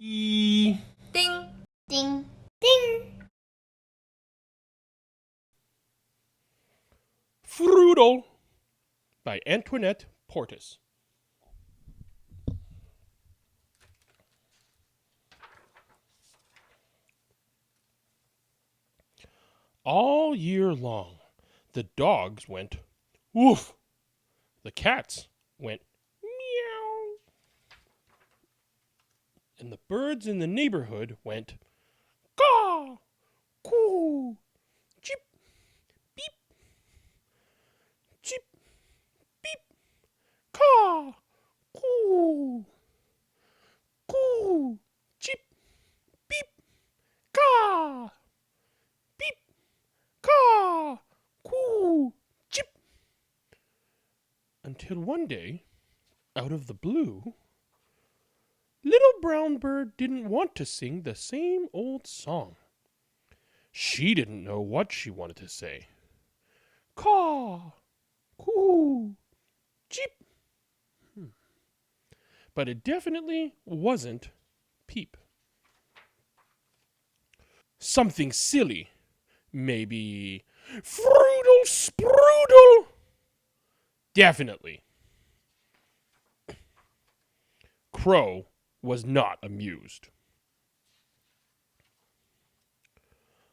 Ding, Ding, ding. Froodle by Antoinette Portis. All year long, the dogs went woof. The cats went meow. And the birds in the neighborhood went caw, coo, chip, beep, chip, beep, caw, coo, coo, chip, beep, caw, beep, caw, coo, chip. Until one day, out of the blue, Little Brown Bird didn't want to sing the same old song. She didn't know what she wanted to say. Caw, coo, cheep. But it definitely wasn't peep. Something silly. Maybe Froodle Sproodle. Definitely. Crow was not amused.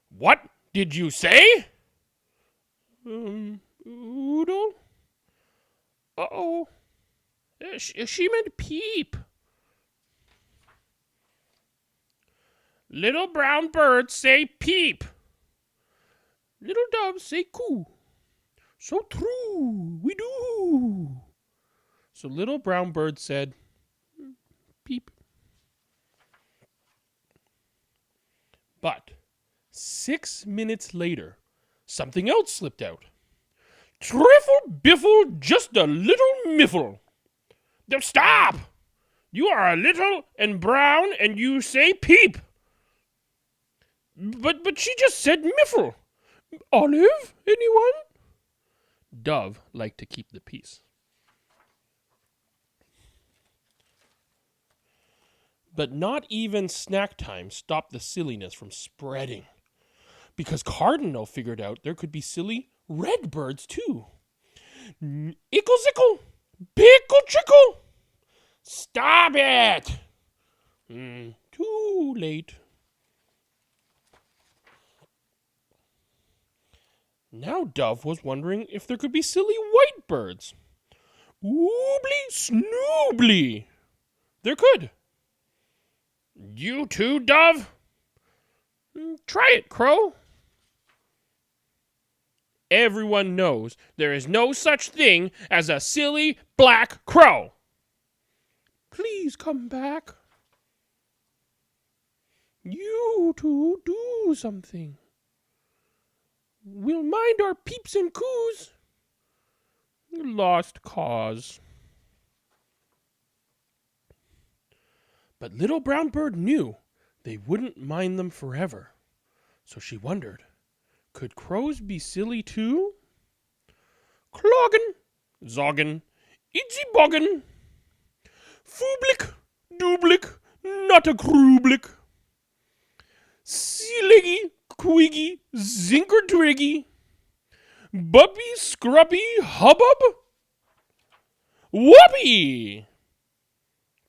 What did you say? Oodle? Uh-oh. She meant peep. Little brown birds say peep. Little doves say coo. So true, we do. So Little Brown Bird said peep. But 6 minutes later, something else slipped out. Triffle biffle, just a little miffle. Now stop! You are a little and brown and you say peep. But she just said miffle. Olive, anyone? Dove liked to keep the peace. But not even snack time stopped the silliness from spreading. Because Cardinal figured out there could be silly red birds too. Ickle zickle, pickle trickle. Stop it! Too late. Now Dove was wondering if there could be silly white birds. Oobly snoobly. There could. You too, Dove? Try it, Crow. Everyone knows there is no such thing as a silly black crow. Please come back. You two do something. We'll mind our peeps and coos. Lost cause. But Little Brown Bird knew they wouldn't mind them forever. So she wondered, could crows be silly too? Cloggin', zoggin', itsy boggin'. Fooblick, dooblick, not a crooblick. Silliggy, quiggy, zinker driggy. Bubby, scrubby, hubbub. Whoopee!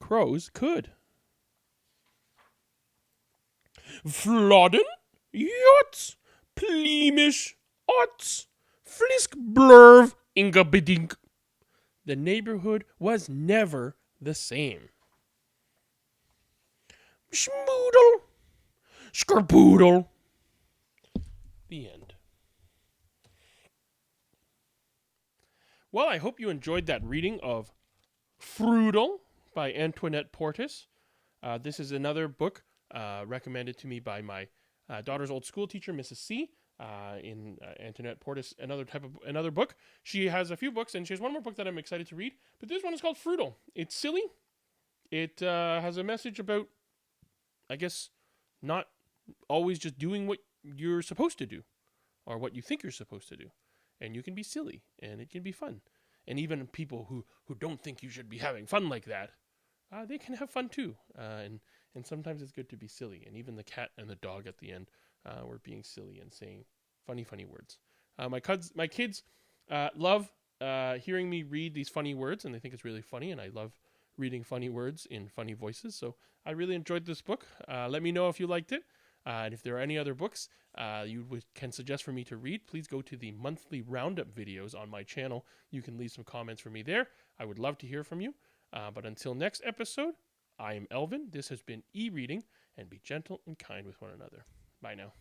Crows could. Flodden, yachts, pleamish, ots, flisk, blurv, inga bidink. The neighborhood was never the same. Schmoodle, skerpoodle. The end. Well, I hope you enjoyed that reading of Froodle by Antoinette Portis. This is another book recommended to me by my daughter's old school teacher, Mrs. C. In Antoinette Portis, another book. She has a few books, and she has one more book that I'm excited to read. But this one is called Froodle. It's silly. It has a message about, I guess, not always just doing what you're supposed to do, or what you think you're supposed to do, and you can be silly, and it can be fun. And even people who don't think you should be having fun like that, they can have fun too. And sometimes it's good to be silly. And even the cat and the dog at the end were being silly and saying funny, funny words. My kids love hearing me read these funny words, and they think it's really funny. And I love reading funny words in funny voices. So I really enjoyed this book. Let me know if you liked it. And if there are any other books can suggest for me to read, please go to the monthly roundup videos on my channel. You can leave some comments for me there. I would love to hear from you. But until next episode, I am Elvin. This has been e-reading, and be gentle and kind with one another. Bye now.